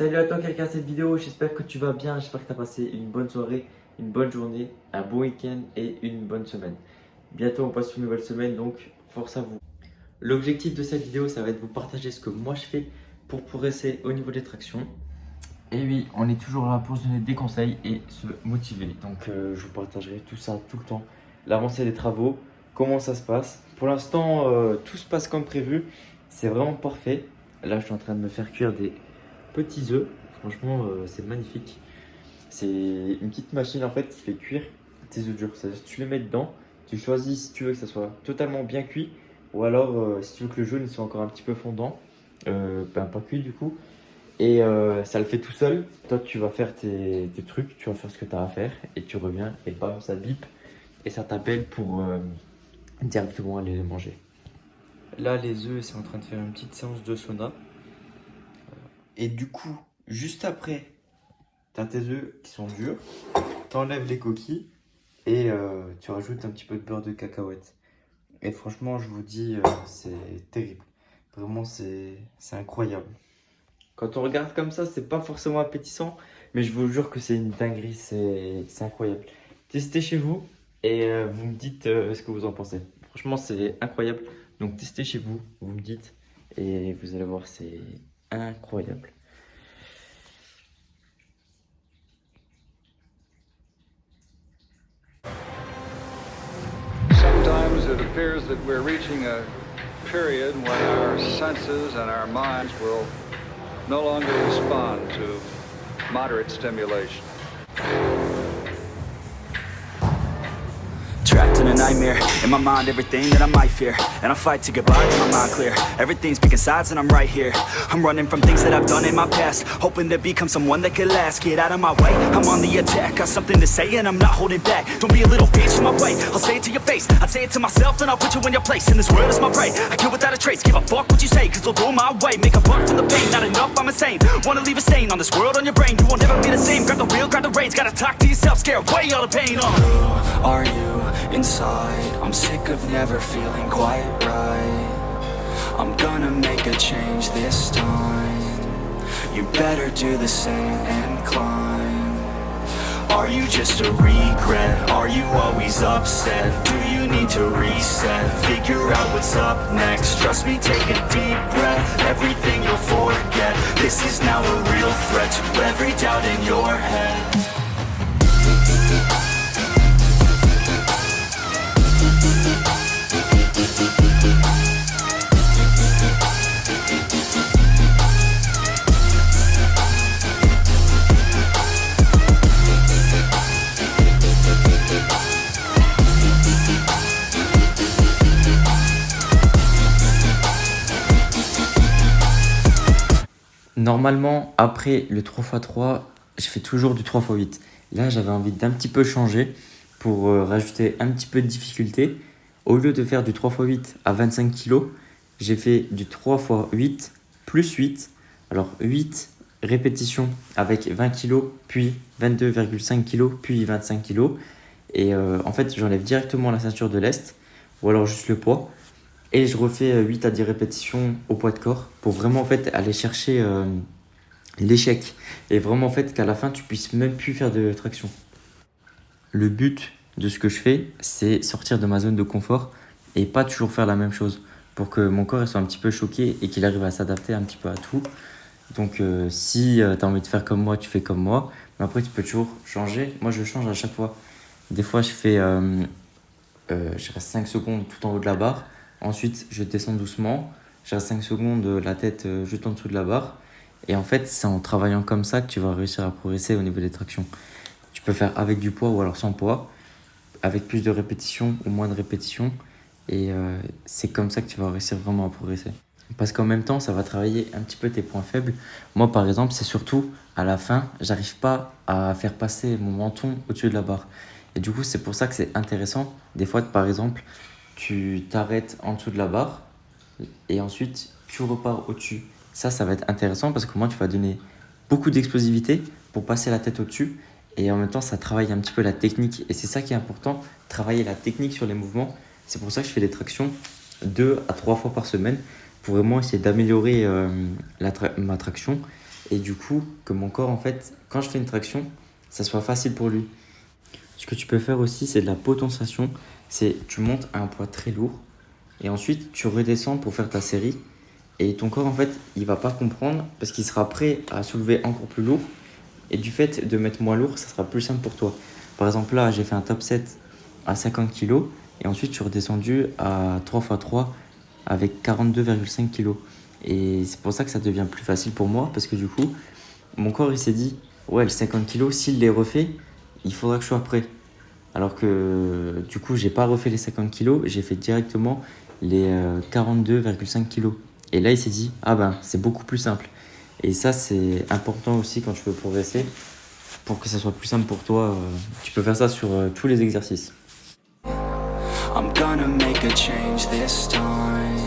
Salut à toi qui regarde cette vidéo, j'espère que tu vas bien, j'espère que tu as passé une bonne soirée, une bonne journée, un bon week-end et une bonne semaine. Bientôt on passe une nouvelle semaine, donc force à vous. L'objectif de cette vidéo, ça va être de vous partager ce que moi je fais pour progresser au niveau des tractions. Et oui, on est toujours là pour se donner des conseils et se motiver. Donc je vous partagerai tout ça tout le temps. L'avancée des travaux, comment ça se passe. Pour l'instant, tout se passe comme prévu. C'est vraiment parfait. Là, je suis en train de me faire cuire des petits œufs. Franchement, c'est magnifique. C'est une petite machine en fait qui fait cuire tes œufs durs. C'est-à-dire que tu les mets dedans, tu choisis si tu veux que ça soit totalement bien cuit ou alors si tu veux que le jaune soit encore un petit peu fondant, pas cuit du coup. Et ça le fait tout seul. Toi, tu vas faire tes trucs, tu vas faire ce que tu as à faire et tu reviens et bam, ça bip et ça t'appelle pour directement aller les manger. Là, les œufs, c'est en train de faire une petite séance de sauna. Et du coup, juste après, tu as tes œufs qui sont durs, tu enlèves les coquilles et tu rajoutes un petit peu de beurre de cacahuète. Et franchement, je vous dis, c'est terrible. Vraiment, c'est incroyable. Quand on regarde comme ça, c'est pas forcément appétissant, mais je vous jure que c'est une dinguerie, c'est incroyable. Testez chez vous et vous me dites ce que vous en pensez. Franchement, c'est incroyable. Donc testez chez vous, vous me dites et vous allez voir, c'est incroyable. Sometimes it appears that we're reaching a period when our senses and our minds will no longer respond to moderate stimulation. Trapped in a nightmare, in my mind everything that I might fear. And I fight to get by with my mind clear. Everything's picking sides and I'm right here. I'm running from things that I've done in my past, hoping to become someone that could last. Get out of my way, I'm on the attack. Got something to say and I'm not holding back. Don't be a little bitch in my way, I'll say it to your face. I'd say it to myself and I'll put you in your place. In this world is my prey, I kill without a trace. Give a fuck what you say, cause they'll go my way. Make a buck from the pain, not enough, I'm insane. Wanna leave a stain on this world on your brain. You won't ever be the same, grab the wheel, grab the reins. Gotta talk to yourself, scare away all the pain. Who are you inside? I'm sick of never feeling quite right. I'm gonna make a change this time. You better do the same and climb. Are you just a regret? Are you always upset? Do you need to reset? Figure out what's up next. Trust me, take a deep breath. Everything you'll forget. This is now a real threat to every doubt in your head. Normalement, après le 3x3, je fais toujours du 3x8. Là, j'avais envie d'un petit peu changer pour rajouter un petit peu de difficulté. Au lieu de faire du 3x8 à 25 kg, j'ai fait du 3x8 plus 8. Alors 8 répétitions avec 20 kg, puis 22,5 kg, puis 25 kg. Et en fait, j'enlève directement la ceinture de lest, ou alors juste le poids. Et je refais 8 à 10 répétitions au poids de corps pour vraiment en fait aller chercher l'échec. Et vraiment en fait qu'à la fin tu puisses même plus faire de traction. Le but de ce que je fais, c'est sortir de ma zone de confort et pas toujours faire la même chose. Pour que mon corps il soit un petit peu choqué et qu'il arrive à s'adapter un petit peu à tout. Donc si tu as envie de faire comme moi, tu fais comme moi. Mais après tu peux toujours changer. Moi je change à chaque fois. Des fois je fais je reste 5 secondes tout en haut de la barre. Ensuite, je descends doucement. Je reste 5 secondes, la tête juste en dessous de la barre. Et en fait, c'est en travaillant comme ça que tu vas réussir à progresser au niveau des tractions. Tu peux faire avec du poids ou alors sans poids, avec plus de répétitions ou moins de répétitions. Et c'est comme ça que tu vas réussir vraiment à progresser. Parce qu'en même temps, ça va travailler un petit peu tes points faibles. Moi, par exemple, c'est surtout à la fin, j'arrive pas à faire passer mon menton au-dessus de la barre. Et du coup, c'est pour ça que c'est intéressant. Des fois, par exemple, tu t'arrêtes en dessous de la barre et ensuite tu repars au-dessus. Ça va être intéressant parce que moi tu vas donner beaucoup d'explosivité pour passer la tête au-dessus et en même temps ça travaille un petit peu la technique et c'est ça qui est important, travailler la technique sur les mouvements. C'est pour ça que je fais des tractions 2 à 3 fois par semaine pour vraiment essayer d'améliorer ma traction et du coup que mon corps en fait quand je fais une traction ça soit facile pour lui. Ce que tu peux faire aussi c'est de la potentiation, c'est tu montes à un poids très lourd et ensuite tu redescends pour faire ta série et ton corps en fait il va pas comprendre parce qu'il sera prêt à soulever encore plus lourd et du fait de mettre moins lourd ça sera plus simple pour toi. Par exemple là j'ai fait un top 7 à 50 kg et ensuite je suis redescendu à 3 x 3 avec 42,5 kg. Et c'est pour ça que ça devient plus facile pour moi parce que du coup, mon corps il s'est dit ouais, le 50 kg, s'il les refait, il faudra que je sois prêt. Alors que du coup, j'ai pas refait les 50 kg, j'ai fait directement les 42,5 kg. Et là, il s'est dit ah ben, c'est beaucoup plus simple. Et ça, c'est important aussi quand tu veux progresser pour que ça soit plus simple pour toi. Tu peux faire ça sur tous les exercices. I'm gonna make a change this time.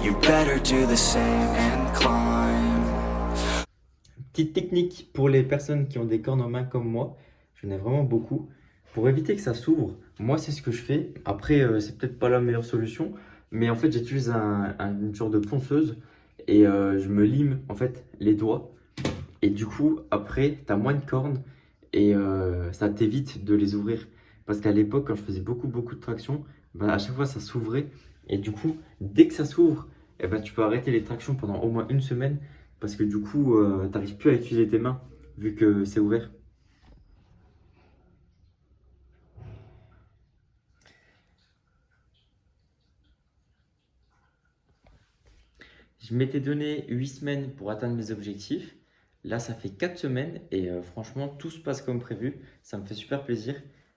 You better do the same and climb. Petite technique pour les personnes qui ont des cornes en main comme moi, j'en ai vraiment beaucoup. Pour éviter que ça s'ouvre, moi c'est ce que je fais. Après, c'est peut-être pas la meilleure solution, mais en fait j'utilise une genre de ponceuse et je me lime en fait les doigts. Et du coup, après, tu as moins de cornes et ça t'évite de les ouvrir. Parce qu'à l'époque, quand je faisais beaucoup de traction, ben, à chaque fois ça s'ouvrait. Et du coup, dès que ça s'ouvre, eh ben, tu peux arrêter les tractions pendant au moins une semaine. Parce que du coup, tu n'arrives plus à utiliser tes mains vu que c'est ouvert. Je m'étais donné 8 semaines pour atteindre mes objectifs. Là, ça fait 4 semaines et franchement, tout se passe comme prévu. Ça me fait super plaisir.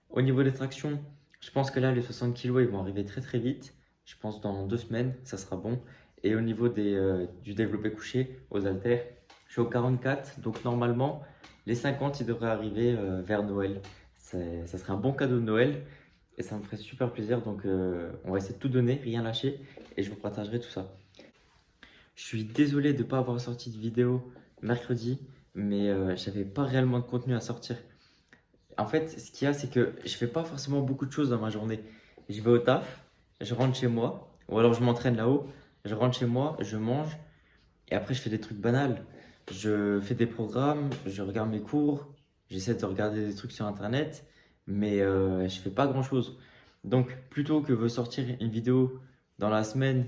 Au niveau des tractions, je pense que là, les 60 kg, ils vont arriver très vite. Je pense dans 2 semaines, ça sera bon. Et au niveau du développé couché, aux haltères, je suis au 44. Donc normalement, les 50, ils devraient arriver vers Noël. Ça serait un bon cadeau de Noël et ça me ferait super plaisir. Donc on va essayer de tout donner, rien lâcher et je vous partagerai tout ça. Je suis désolé de ne pas avoir sorti de vidéo mercredi, mais j'avais pas réellement de contenu à sortir. En fait, ce qu'il y a, c'est que je fais pas forcément beaucoup de choses dans ma journée. Je vais au taf, je rentre chez moi, ou alors je m'entraîne là-haut, je rentre chez moi, je mange, et après je fais des trucs banals. Je fais des programmes, je regarde mes cours, j'essaie de regarder des trucs sur Internet, mais je fais pas grand-chose. Donc, plutôt que de sortir une vidéo dans la semaine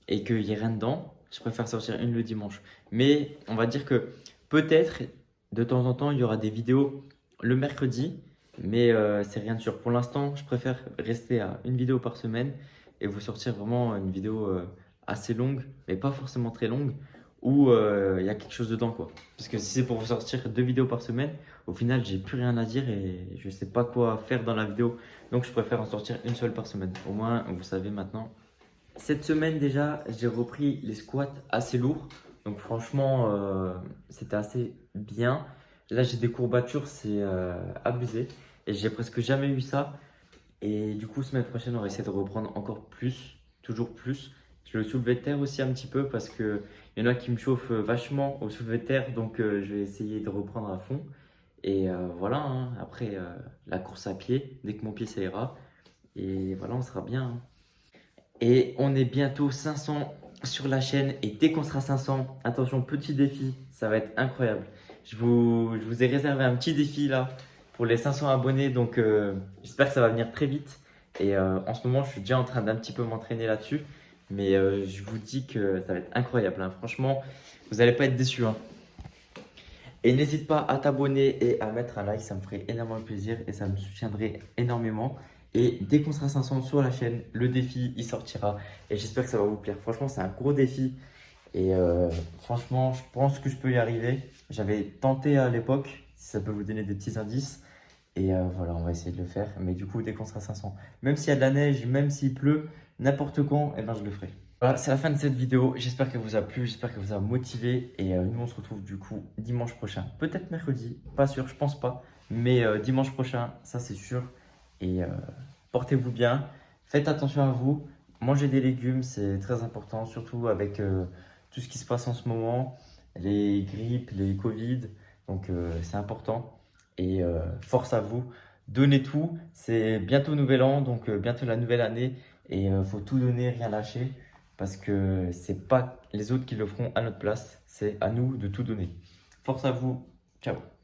et qu'il n'y ait rien dedans, je préfère sortir une le dimanche. Mais on va dire que peut-être, de temps en temps, il y aura des vidéos le mercredi, mais c'est rien de sûr. Pour l'instant, je préfère rester à une vidéo par semaine et vous sortir vraiment une vidéo assez longue, mais pas forcément très longue, où il y a quelque chose dedans, quoi. Parce que si c'est pour vous sortir 2 vidéos par semaine, au final, j'ai plus rien à dire et je sais pas quoi faire dans la vidéo. Donc, je préfère en sortir une seule par semaine. Au moins, vous savez maintenant. Cette semaine déjà, j'ai repris les squats assez lourds. Donc franchement, c'était assez bien. Là, j'ai des courbatures, c'est abusé. Et j'ai presque jamais eu ça. Et du coup, semaine prochaine, on va essayer de reprendre encore plus, toujours plus. Je le soulevé de terre aussi un petit peu parce qu'il y en a qui me chauffent vachement au soulevé de terre. Donc je vais essayer de reprendre à fond. Et voilà, hein. Après, la course à pied, dès que mon pied ça ira. Et voilà, on sera bien, hein. Et on est bientôt 500 sur la chaîne. Et dès qu'on sera 500, attention, petit défi, ça va être incroyable. Je vous ai réservé un petit défi là pour les 500 abonnés. Donc j'espère que ça va venir très vite. Et en ce moment, je suis déjà en train d'un petit peu m'entraîner là-dessus. Mais je vous dis que ça va être incroyable, hein. Franchement, vous n'allez pas être déçus, hein. Et n'hésite pas à t'abonner et à mettre un like, ça me ferait énormément plaisir et ça me soutiendrait énormément. Et dès qu'on sera 500 sur la chaîne, le défi il sortira et j'espère que ça va vous plaire. Franchement, c'est un gros défi et franchement, je pense que je peux y arriver. J'avais tenté à l'époque, si ça peut vous donner des petits indices. Et voilà, on va essayer de le faire. Mais du coup, dès qu'on sera 500, même s'il y a de la neige, même s'il pleut, n'importe quand, eh ben, je le ferai. Voilà, c'est la fin de cette vidéo. J'espère qu'elle vous a plu, j'espère qu'elle vous a motivé. Et nous, on se retrouve du coup dimanche prochain. Peut-être mercredi, pas sûr, je pense pas. Mais dimanche prochain, ça c'est sûr. Et portez-vous bien, faites attention à vous. Mangez des légumes, c'est très important, surtout avec tout ce qui se passe en ce moment. Les grippes, les Covid. Donc c'est important. Et force à vous. Donnez tout. C'est bientôt Nouvel An, donc bientôt la nouvelle année. Et faut tout donner, rien lâcher. Parce que c'est pas les autres qui le feront à notre place, c'est à nous de tout donner. Force à vous. Ciao.